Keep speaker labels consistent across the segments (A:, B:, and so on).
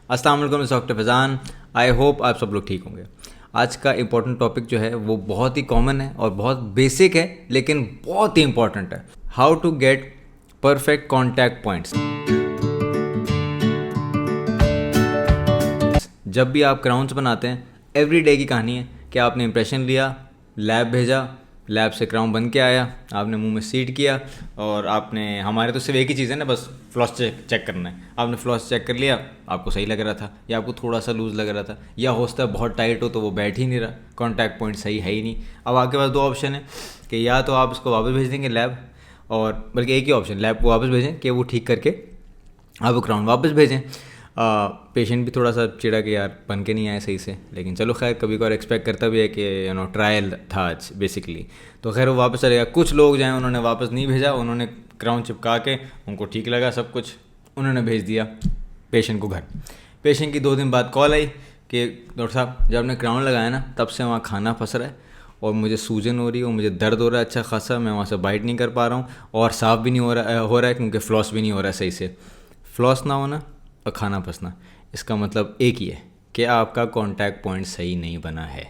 A: अस्सलाम वालेकुम, doctor Faizan. I hope आप सब लोग ठीक होंगे। आज का इम्पोर्टेंट टॉपिक जो है वो बहुत ही कॉमन है और बहुत बेसिक है, लेकिन बहुत ही इम्पोर्टेंट है। How to get perfect contact points. जब भी आप क्राउन्स बनाते हैं, एवरी डे की कहानी है कि आपने इंप्रेशन लिया, लैब भेजा, लैब से क्राउन बन के आया, आपने मुंह में सीट किया और आपने, हमारे तो सिर्फ एक ही चीज़ है ना, बस फ्लॉस चेक करना है। आपने फ्लॉस चेक कर लिया, आपको सही लग रहा था या आपको थोड़ा सा लूज़ लग रहा था या हो सकता है बहुत टाइट हो तो वो बैठ ही नहीं रहा, कॉन्टैक्ट पॉइंट सही है ही नहीं। अब आपके पास दो ऑप्शन है कि या तो आप उसको वापस भेज देंगे लैब, और बल्कि एक ही ऑप्शन, लैब को वापस भेजें कि वो ठीक करके आप क्राउन वापस भेजें। पेशेंट भी थोड़ा सा चिड़ा कि यार बन के नहीं आए सही से, लेकिन चलो खैर कभी कभार एक्सपेक्ट करता भी है कि ट्रायल था आज बेसिकली, तो खैर वो वापस चलेगा। कुछ लोग जाएँ उन्होंने वापस नहीं भेजा, उन्होंने क्राउन चिपका के उनको ठीक लगा सब कुछ, उन्होंने भेज दिया पेशेंट को घर। पेशेंट की 2 दिन बाद कॉल आई कि डॉक्टर साहब जब आपने क्राउन लगाया ना तब से वहाँ खाना फंस रहा है और मुझे सूजन हो रही है और मुझे दर्द हो रहा है अच्छा खासा, मैं वहाँ से बाइट नहीं कर पा रहा हूँ और साफ़ भी नहीं हो रहा है क्योंकि फ्लॉस भी नहीं हो रहा है सही से। फ्लॉस ना होना और खाना फंसना, इसका मतलब एक ही है कि आपका कॉन्टैक्ट पॉइंट सही नहीं बना है।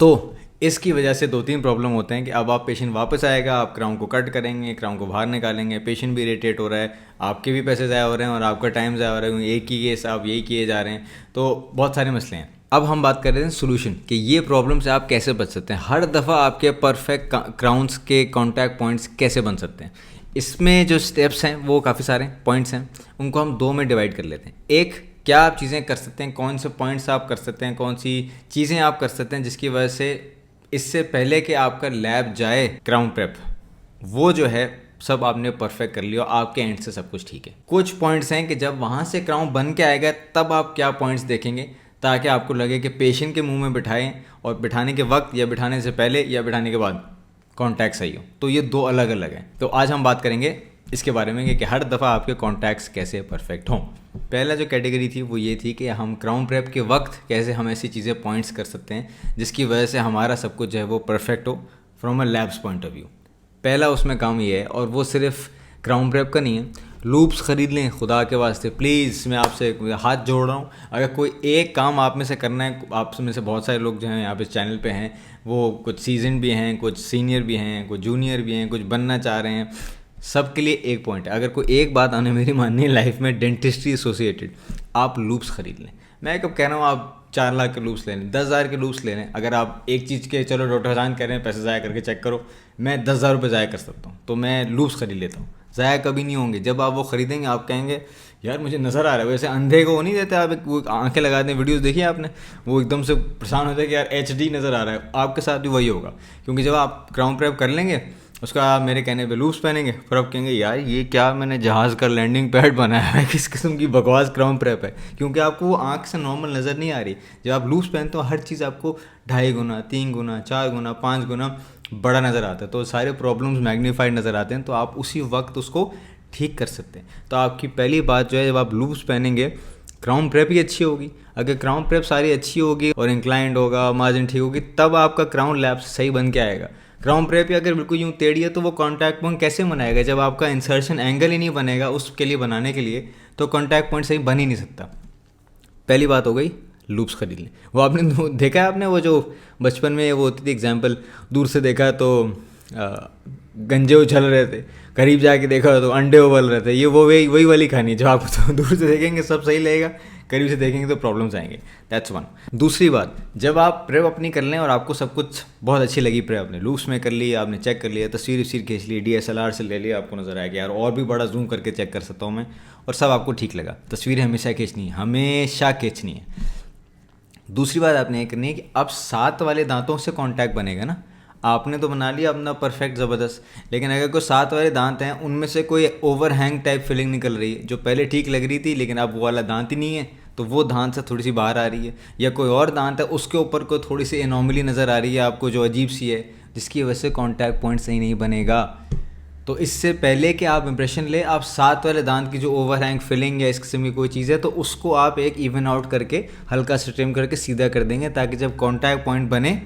A: तो इसकी वजह से 2-3 प्रॉब्लम होते हैं कि अब आप पेशेंट वापस आएगा, आप क्राउन को कट करेंगे, क्राउन को बाहर निकालेंगे, पेशेंट भी इरिटेट हो रहा है, आपके भी पैसे ज़ाया हो रहे हैं और आपका टाइम ज़ाया हो रहा है, एक ही केस आप यही किए जा रहे हैं, तो बहुत सारे मसले हैं। अब हम बात कर रहे हैं सोल्यूशन कि ये प्रॉब्लम से आप कैसे बच सकते हैं। हर दफ़ा आपके परफेक्ट क्राउन्स के कॉन्टैक्ट पॉइंट्स कैसे बन सकते हैं। इसमें जो स्टेप्स हैं वो काफ़ी सारे पॉइंट्स हैं, उनको हम 2 में डिवाइड कर लेते हैं। एक, क्या आप चीज़ें कर सकते हैं, कौन से पॉइंट्स आप कर सकते हैं, कौन सी चीज़ें आप कर सकते हैं जिसकी वजह से इससे पहले कि आपका लैब जाए क्राउन प्रेप, वो जो है सब आपने परफेक्ट कर लिया, आपके एंड से सब कुछ ठीक है। कुछ पॉइंट्स हैं कि जब वहाँ से क्राउन बन के आएगा तब आप क्या पॉइंट्स देखेंगे ताकि आपको लगे कि पेशेंट के मुंह में बिठाएं और बिठाने के वक्त या बिठाने से पहले या बिठाने के बाद कॉन्टैक्ट सही हो। तो ये 2 अलग अलग हैं। तो आज हम बात करेंगे इसके बारे में कि हर दफ़ा आपके कॉन्टैक्ट्स कैसे परफेक्ट हों। पहला जो कैटेगरी थी वो ये थी कि हम क्राउन प्रेप के वक्त कैसे हम ऐसी चीज़ें पॉइंट्स कर सकते हैं जिसकी वजह से हमारा सब कुछ जो है वो परफेक्ट हो from a labs point of view. पहला उसमें काम ये है, और वो सिर्फ क्राउन प्रेप का नहीं है, लूप्स ख़रीद लें खुदा के वास्ते प्लीज़, मैं आपसे हाथ जोड़ रहा हूँ। अगर कोई एक काम आप में से करना है, आप में से बहुत सारे लोग जो हैं यहाँ पे चैनल पे हैं, वो कुछ सीजन भी हैं, कुछ सीनियर भी हैं, कुछ जूनियर भी हैं, कुछ बनना चाह रहे हैं, सब के लिए एक पॉइंट है। अगर कोई एक बात आने मेरी माननी है लाइफ में, डेंटिस्ट्री एसोसिएटेड, आप लूप्स ख़रीद लें। मैं कब कह रहा हूँ आप 4 लाख के लूप्स ले लें, 10,000 के लूप्स ले लें। अगर आप एक चीज़ के, चलो डॉक्टर फैज़ान कह रहे हैं पैसे ज़ाया करके चेक करो, मैं 10,000 रुपये ज़ाया कर सकता हूँ, तो मैं लूप्स ख़रीद लेता हूँ। ज़ाया कभी नहीं होंगे। जब आप वो ख़रीदेंगे आप कहेंगे यार मुझे नज़र आ रहा है। वैसे अंधे को वो नहीं देते, आप वो आंखें लगा दें, वीडियोस देखिए आपने, वो एकदम से परेशान होता है कि यार HD नज़र आ रहा है। आपके साथ भी वही होगा, क्योंकि जब आप क्राउन प्रेप कर लेंगे उसका आप मेरे कहने पे लूप्स पहनेंगे, फिर आप कहेंगे यार ये क्या मैंने जहाज़ का लैंडिंग पैड बनाया है, किस किस्म की बकवास क्राउन प्रेप है, क्योंकि आपको वो आँख से नॉर्मल नज़र नहीं आ रही। जब आप लूप्स पहनते हो हर चीज़ आपको 2.5 गुना, 3 गुना, 4 गुना, 5 गुना बड़ा नज़र आता है, तो सारे प्रॉब्लम्स मैग्नीफाइड नज़र आते हैं, तो आप उसी वक्त उसको ठीक कर सकते हैं। तो आपकी पहली बात जो है, जब आप लूप्स पहनेंगे क्राउन प्रेप ही अच्छी होगी। अगर क्राउन प्रेप सारी अच्छी होगी और इंक्लाइंड होगा, मार्जिन ठीक होगी, तब आपका क्राउन लैब सही बन के आएगा। क्राउन प्रेप ही अगर बिल्कुल यूँ टेढ़ी है तो वो कॉन्टैक्ट पॉइंट कैसे बनाएगा जब आपका इंसर्शन एंगल ही नहीं बनेगा उसके लिए बनाने के लिए, तो कॉन्टैक्ट पॉइंट सही बन ही नहीं सकता। पहली बात हो गई लूप्स खरीद लें। वो आपने देखा है, आपने वो जो बचपन में वो होती थी एग्जाम्पल, दूर से देखा तो गंजे उछल रहे थे, करीब जाके देखा तो अंडे उबल रहे थे। ये वो वही वाली कहानी, जो आप तो दूर से देखेंगे सब सही लगेगा, करीब से देखेंगे तो प्रॉब्लम्स आएंगे। That's one. दूसरी बात, जब आप प्रेप अपनी कर लें और आपको सब कुछ बहुत अच्छी लगी, प्रेप आपने लूप्स में कर ली, आपने चेक कर लिया, तस्वीर खींच ली, DSLR से ले लिया, आपको नज़र आया कि यार और भी बड़ा जूम करके चेक कर सकता हूँ मैं, और सब आपको ठीक लगा। तस्वीरें हमेशा खींचनी है। दूसरी बात आपने ये करनी है कि अब 7 वाले दांतों से कॉन्टैक्ट बनेगा ना। आपने तो बना लिया अपना परफेक्ट ज़बरदस्त, लेकिन अगर कोई 7 वाले दांत हैं उनमें से कोई ओवर हैंग टाइप फीलिंग निकल रही है, जो पहले ठीक लग रही थी लेकिन अब वो वाला दांत ही नहीं है, तो वो दांत से थोड़ी सी बाहर आ रही है, या कोई और दांत है उसके ऊपर कोई थोड़ी सी एनॉमली नज़र आ रही है आपको जो अजीब सी है, जिसकी वजह से कॉन्टैक्ट पॉइंट सही नहीं बनेगा। तो इससे पहले कि आप इंप्रेशन ले, आप 7 वाले दांत की जो ओवर हैंग फिलिंग या इस किस्म की कोई चीज़ है तो उसको आप एक इवन आउट करके हल्का सा ट्रिम करके सीधा कर देंगे, ताकि जब कॉन्टैक्ट पॉइंट बने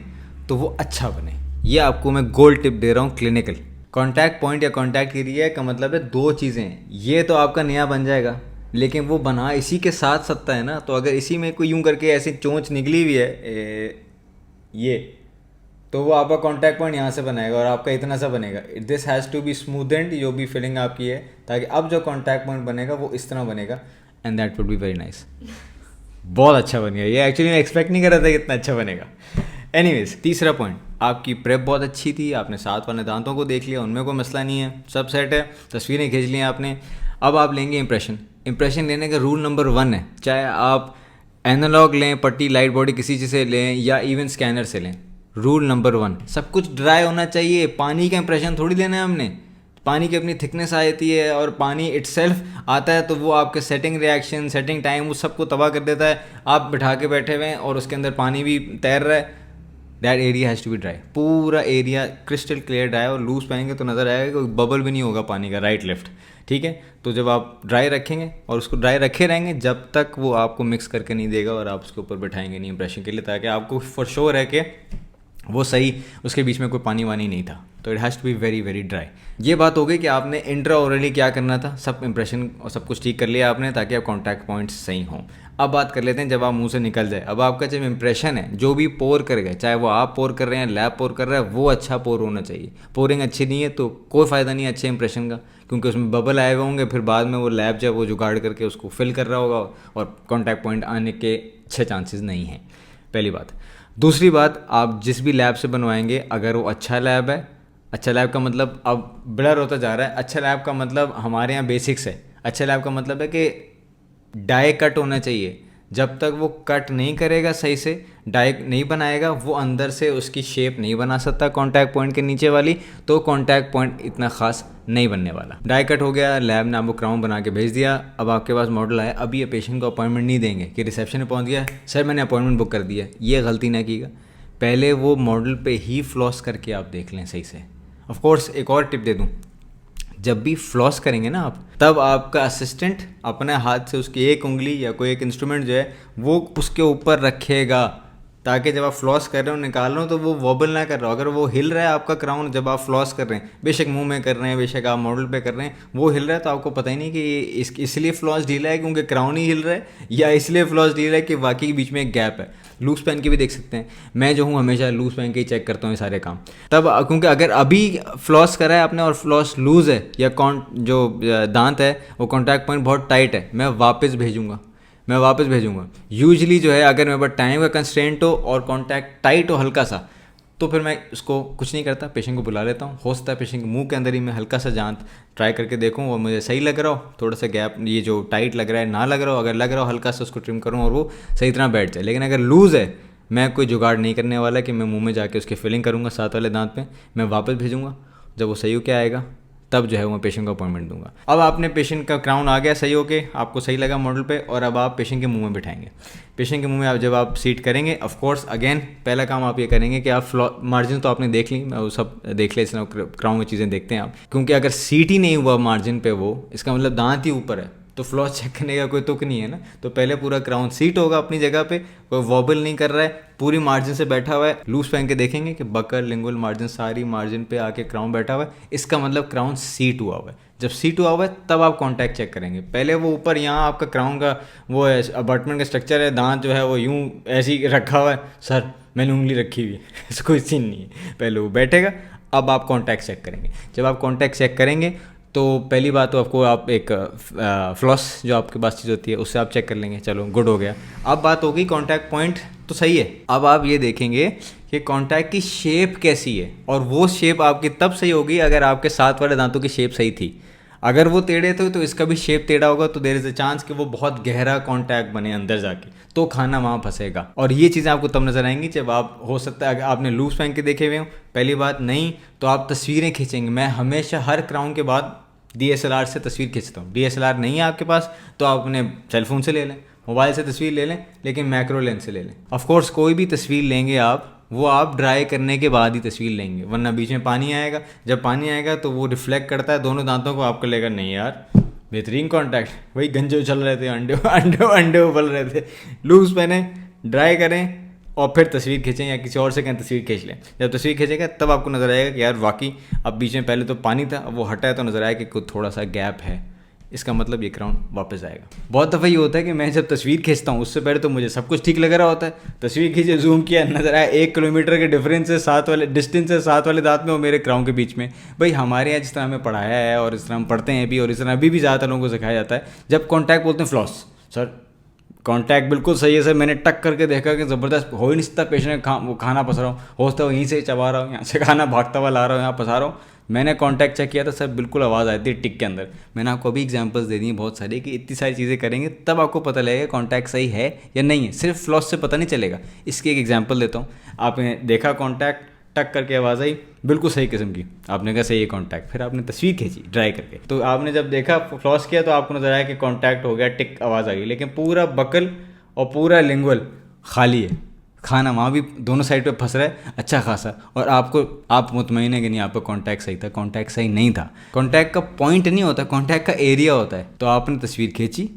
A: तो वो अच्छा बने। ये आपको मैं गोल्ड टिप दे रहा हूँ क्लिनिकल। कॉन्टैक्ट पॉइंट या कॉन्टैक्ट एरिया का मतलब है 2 चीज़ें, ये तो आपका नया बन जाएगा, लेकिन वो बना इसी के साथ सकता है ना। तो अगर इसी में कोई यूं करके ऐसी चोंच निकली हुई है ये, तो वो आपका कॉन्टैक्ट पॉइंट यहाँ से बनाएगा और आपका इतना सा बनेगा। दिस हैज़ टू बी स्मूदेंड, जो भी फिलिंग आपकी है, ताकि अब जो कॉन्टैक्ट पॉइंट बनेगा वो इस तरह बनेगा, and that would be very nice. बहुत अच्छा बन गया ये, एक्चुअली मैं एक्सपेक्ट नहीं कर रहा था कि इतना अच्छा बनेगा। एनीवेज, तीसरा पॉइंट, आपकी प्रेप बहुत अच्छी थी, आपने साथ वाले दांतों को देख लिया, उनमें कोई मसला नहीं है, सब सेट है, तस्वीरें खींच ली आपने। अब आप लेंगे इंप्रेशन। इंप्रेशन लेने का रूल नंबर 1 है, चाहे आप एनालॉग लें, पट्टी, लाइट बॉडी, किसी चीज़ से लें या इवन स्कैनर से लें, रूल नंबर 1, सब कुछ ड्राई होना चाहिए। पानी का इंप्रेशन थोड़ी लेना है हमने, पानी की अपनी थिकनेस आती है और पानी इटसेल्फ आता है, तो वो आपके सेटिंग रिएक्शन, सेटिंग टाइम, उस सबको तबाह कर देता है। आप बिठा के बैठे हुए हैं और उसके अंदर पानी भी तैर रहा है, that area has to be dry, पूरा एरिया क्रिस्टल क्लियर ड्राई। और लूज पहनेंगे तो नज़र आएगा कोई बबल भी नहीं होगा पानी का, राइट लेफ्ट, ठीक है। तो जब आप ड्राई रखेंगे और उसको ड्राई रखे रहेंगे जब तक वो आपको मिक्स करके नहीं देगा और आप उसके ऊपर बैठाएंगे नहीं इंप्रेशन के लिए, ताकि आपको फॉर श्योर है कि वो सही, उसके बीच में कोई पानी वानी नहीं था। तो it has to be very very dry. ये बात हो गई कि आपने इंट्रा ओरली क्या करना था, सब इंप्रेशन और सब कुछ ठीक कर लिया आपने, ताकि आप कॉन्टैक्ट पॉइंट्स सही हों। अब बात कर लेते हैं जब आप मुंह से निकल जाए। अब आपका जब इंप्रेशन है, जो भी पोर करेगा, चाहे वो आप पोर कर रहे हैं, लैब पोर कर रहा है, वो अच्छा पोर होना चाहिए। पोरिंग अच्छी नहीं है तो कोई फ़ायदा नहीं है अच्छे इंप्रेशन का, क्योंकि उसमें बबल आए हुए होंगे, फिर बाद में वो लैब जब वो जुगाड़ करके उसको फिल कर रहा होगा और कॉन्टैक्ट पॉइंट आने के अच्छे चांसेस नहीं हैं, पहली बात। दूसरी बात, आप जिस भी लैब से बनवाएंगे, अगर वो अच्छा लैब है, अच्छा लैब का मतलब अब ब्लर होता जा रहा है, अच्छा लैब का मतलब हमारे यहाँ बेसिक्स है। अच्छा लैब का मतलब है कि डाई कट होना चाहिए। जब तक वो कट नहीं करेगा सही से, डाई नहीं बनाएगा, वो अंदर से उसकी शेप नहीं बना सकता कॉन्टैक्ट पॉइंट के नीचे वाली, तो कॉन्टैक्ट पॉइंट इतना खास नहीं बनने वाला। डाई कट हो गया, लैब ने आपको क्राउन बना के भेज दिया, अब आपके पास मॉडल आया, अभी ये पेशेंट को अपॉइंटमेंट नहीं देंगे कि रिसेप्शन में पहुंच गया, सर मैंने अपॉइंटमेंट बुक कर दिया। ये गलती ना कीजिएगा, पहले वो मॉडल पे ही फ्लॉस करके आप देख लें सही से। ऑफ कोर्स एक और टिप दे दूँ, जब भी फ्लॉस करेंगे ना आप, तब आपका असिस्टेंट अपने हाथ से उसकी एक उंगली या कोई एक इंस्ट्रूमेंट जो है वो उसके ऊपर रखेगा, ताकि जब आप फ्लॉस कर रहे हो, निकाल रहे हो, तो वो वॉबल ना कर रहा हो। अगर वो हिल रहा है आपका क्राउन जब आप फ्लॉस कर रहे हैं, बेशक मुंह में कर रहे हैं, बेशक आप मॉडल पे कर रहे हैं, वो हिल रहा है तो आपको पता ही नहीं कि ये इसलिए फ्लॉस ढीला है क्योंकि क्राउन ही हिल रहा है, या इसलिए फ्लॉस ढीला है कि वाकई बीच में एक गैप है। लूज पहन के भी देख सकते हैं, मैं जो हूँ हमेशा लूज पहन के ही चेक करता हूँ ये सारे काम। तब क्योंकि अगर अभी फ्लॉस करा है आपने और फ्लॉस लूज़ है या जो दांत है वो कॉन्टैक्ट पॉइंट बहुत टाइट है, मैं वापस भेजूंगा। यूजली जो है, अगर मेरे पास टाइम का कंस्ट्रेंट हो और कॉन्टैक्ट टाइट हो हल्का सा, तो फिर मैं उसको कुछ नहीं करता, पेशेंट को बुला लेता हूँ। हो सकता है पेशेंट के मुंह के अंदर ही मैं हल्का सा दांत ट्राई करके देखूँ और मुझे सही लग रहा हो, थोड़ा सा गैप ये जो टाइट लग रहा है ना लग रहा हो, अगर लग रहा हो हल्का सा उसको ट्रिम करूँ और वो सही तरह बैठ जाए। लेकिन अगर लूज़ है, मैं कोई जुगाड़ नहीं करने वाला कि मैं मुंह में जाके उसकी फिलिंग करूँगा साथ वाले दांत पे, मैं वापस भेजूँगा। जब वो सही होकर आएगा तब जो है मैं पेशेंट को अपॉइंटमेंट दूंगा। अब आपने पेशेंट का क्राउन आ गया सही होके, आपको सही लगा मॉडल पे, और अब आप पेशेंट के मुंह में बिठाएंगे। पेशेंट के मुंह में जब आप सीट करेंगे, ऑफ कोर्स अगेन पहला काम आप ये करेंगे कि आप मार्जिन तो आपने देख ली, मैं वो सब देख ले, इस क्राउन में चीज़ें देखते हैं आप, क्योंकि अगर सीट ही नहीं हुआ मार्जिन पे, वो इसका मतलब दांत ही ऊपर है, तो फ्लॉस चेक करने का कोई तुक नहीं है ना। तो पहले पूरा क्राउन सीट होगा अपनी जगह पे, कोई वॉबल नहीं कर रहा है, पूरी मार्जिन से बैठा हुआ है। लूज पहन के देखेंगे कि बकर, लिंगुअल मार्जिन सारी मार्जिन पे आके क्राउन बैठा हुआ है, इसका मतलब क्राउन सीट हुआ हुआ है। जब सीट हुआ हुआ है तब आप कॉन्टैक्ट चेक करेंगे। पहले वो ऊपर यहाँ आपका क्राउन का वो है, अबटमेंट का स्ट्रक्चर है, दांत जो है वो यूँ ऐसे ही रखा हुआ है, सर मैंने उंगली रखी हुई है कोई सीन नहीं है। पहले वो बैठेगा, अब आप कॉन्टैक्ट चेक करेंगे। जब आप कॉन्टैक्ट चेक करेंगे तो पहली बात तो आपको आप एक फ्लॉस जो आपके पास चीज़ होती है उससे आप चेक कर लेंगे, चलो गुड हो गया। अब बात होगी कॉन्टैक्ट पॉइंट तो सही है, अब आप ये देखेंगे कि कॉन्टैक्ट की शेप कैसी है, और वो शेप आपकी तब सही होगी अगर आपके साथ वाले दांतों की शेप सही थी। अगर वो टेढ़े थे तो इसका भी शेप टेढ़ा होगा, तो देयर इज़ अ चांस कि वो बहुत गहरा कॉन्टैक्ट बने अंदर जाके, तो खाना वहाँ फंसेगा। और ये चीज़ें आपको तब नजर आएंगी जब आप, हो सकता है अगर आपने लूज पहन के देखे हुए हो, पहली बात नहीं तो आप तस्वीरें खींचेंगे। मैं हमेशा हर क्राउन के बाद DSLR से तस्वीर खींचता हूँ। DSLR नहीं है आपके पास तो आप अपने सेलफोन से ले लें, मोबाइल से तस्वीर ले लें, लेकिन मैक्रो लेंस से ले लें। ऑफकोर्स कोई भी तस्वीर लेंगे आप, वो आप ड्राई करने के बाद ही तस्वीर लेंगे, वरना बीच में पानी आएगा। जब पानी आएगा तो वो रिफ्लेक्ट करता है दोनों दांतों को, आपको लगेगा नहीं यार बेहतरीन कॉन्टैक्ट, वही गंजे उछल रहे थे, अंडे उबल रहे थे। लूज पहने, ड्राई करें और फिर तस्वीर खींचें, या किसी और से कहें तस्वीर खींच लें। जब तस्वीर खींचेगा तब आपको नज़र आएगा कि यार वाकई अब बीच में पहले तो पानी था, अब वो हटा है तो नज़र आया कि कुछ थोड़ा सा गैप है, इसका मतलब ये क्राउन वापस आएगा। बहुत दफ़ा ये होता है कि मैं जब तस्वीर खींचता हूँ उससे पहले तो मुझे सब कुछ ठीक लग रहा होता है, तस्वीर खींचे, जूम किया, नज़र आया 1 किलोमीटर के डिफरेंस है, साथ वाले डिस्टेंस है, साथ वाले दांत में और मेरे क्राउन के बीच में। भाई हमारे यहाँ जिस तरह हमें पढ़ाया है और इस तरह हम पढ़ते हैं भी और इस तरह अभी भी ज़्यादातर लोगों को सिखाया जाता है, जब कॉन्टैक्ट बोलते हैं फ्लॉस, सर कॉन्टैक्ट बिल्कुल सही है सर, मैंने टक करके देखा कि ज़बरदस्त हो ही नहीं सकता, पेशेंट वो खाना पस रहा हूँ, होता है यहीं से चबा रहा हूँ, यहाँ से खाना भागता हुआ ला रहा हूँ, यहाँ पसा रहा हूँ। मैंने कॉन्टैक्ट चेक किया था सर, बिल्कुल आवाज़ आई थी टिक के अंदर। मैंने आपको अभी एग्जांपल्स दे दी हैं बहुत सारी कि इतनी सारी चीज़ें करेंगे तब आपको पता लगेगा कॉन्टैक्ट सही है या नहीं है, सिर्फ फ्लॉस से पता नहीं चलेगा। इसकी एक एग्जांपल देता हूँ। आपने देखा कॉन्टैक्ट, टक करके आवाज़ आई बिल्कुल सही किस्म की, आपने कहा सही है कॉन्टैक्ट, फिर आपने तस्वीर खींची ड्राई करके, तो आपने जब देखा फ्लॉस किया तो आपको नजर आया कि कॉन्टैक्ट हो गया, टिक आवाज़ आ गई, लेकिन पूरा बकल और पूरा लिंगुअल खाली है, खाना वहाँ भी दोनों साइड पे फंस रहा है अच्छा खासा, और आप मुतमईन है कि नहीं आपका कॉन्टैक्ट सही था? कॉन्टैक्ट सही नहीं था। कॉन्टैक्ट का पॉइंट नहीं होता, कॉन्टैक्ट का एरिया होता है। तो आपने तस्वीर खींची,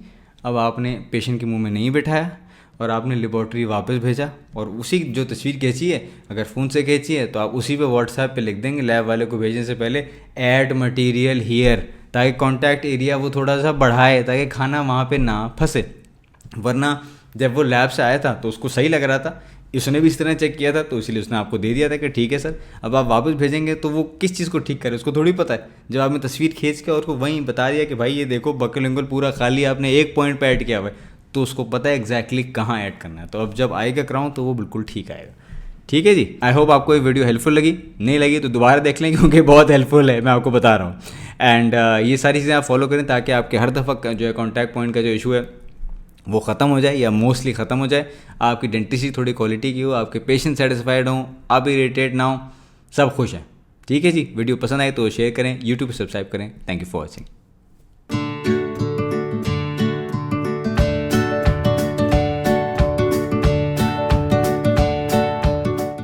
A: अब आपने पेशेंट के मुंह में नहीं बिठाया और आपने लेबॉर्ट्री वापस भेजा, और उसी जो तस्वीर खींची है अगर फ़ोन से खींची है तो आप उसी पे व्हाट्सएप पे लिख देंगे लैब वाले को भेजने से पहले, ऐड मटीरियल हीयर, ताकि कॉन्टैक्ट एरिया वो थोड़ा सा बढ़ाए ताकि खाना वहाँ पे ना फंसे। वरना जब वो लैब से आया था तो उसको सही लग रहा था, उसने भी इस तरह चेक किया था, तो इसलिए उसने आपको दे दिया था कि ठीक है सर। अब आप वापस भेजेंगे तो वो किस चीज़ को ठीक करे उसको थोड़ी पता है। जब आपने तस्वीर खींच के और उसको वहीं बता दिया कि भाई ये देखो बकल एंगल पूरा खाली, आपने एक पॉइंट पे ऐड किया हुआ है, तो उसको पता है एग्जैक्टली कहाँ ऐड करना है। तो अब जब आएगा क्राउन तो वो बिल्कुल ठीक आएगा। ठीक है जी, आई होप आपको ये वीडियो हेल्पफुल लगी। नहीं लगी तो दोबारा देख लें क्योंकि बहुत हेल्पफुल है, मैं आपको बता रहा हूँ। एंड ये सारी चीज़ें आप फॉलो करें ताकि आपके हर दफ़ा जो है कॉन्टैक्ट पॉइंट का जो इशू है वो ख़त्म हो जाए या मोस्टली ख़त्म हो जाए, आपकी डेंटिस्ट्री थोड़ी क्वालिटी की हो, आपके पेशेंट सेटिस्फाइड हों, आप इरिटेट ना हो, सब खुश हैं। ठीक है जी, वीडियो पसंद आए तो शेयर करें, यूट्यूब पर सब्सक्राइब करें। Thank you for watching.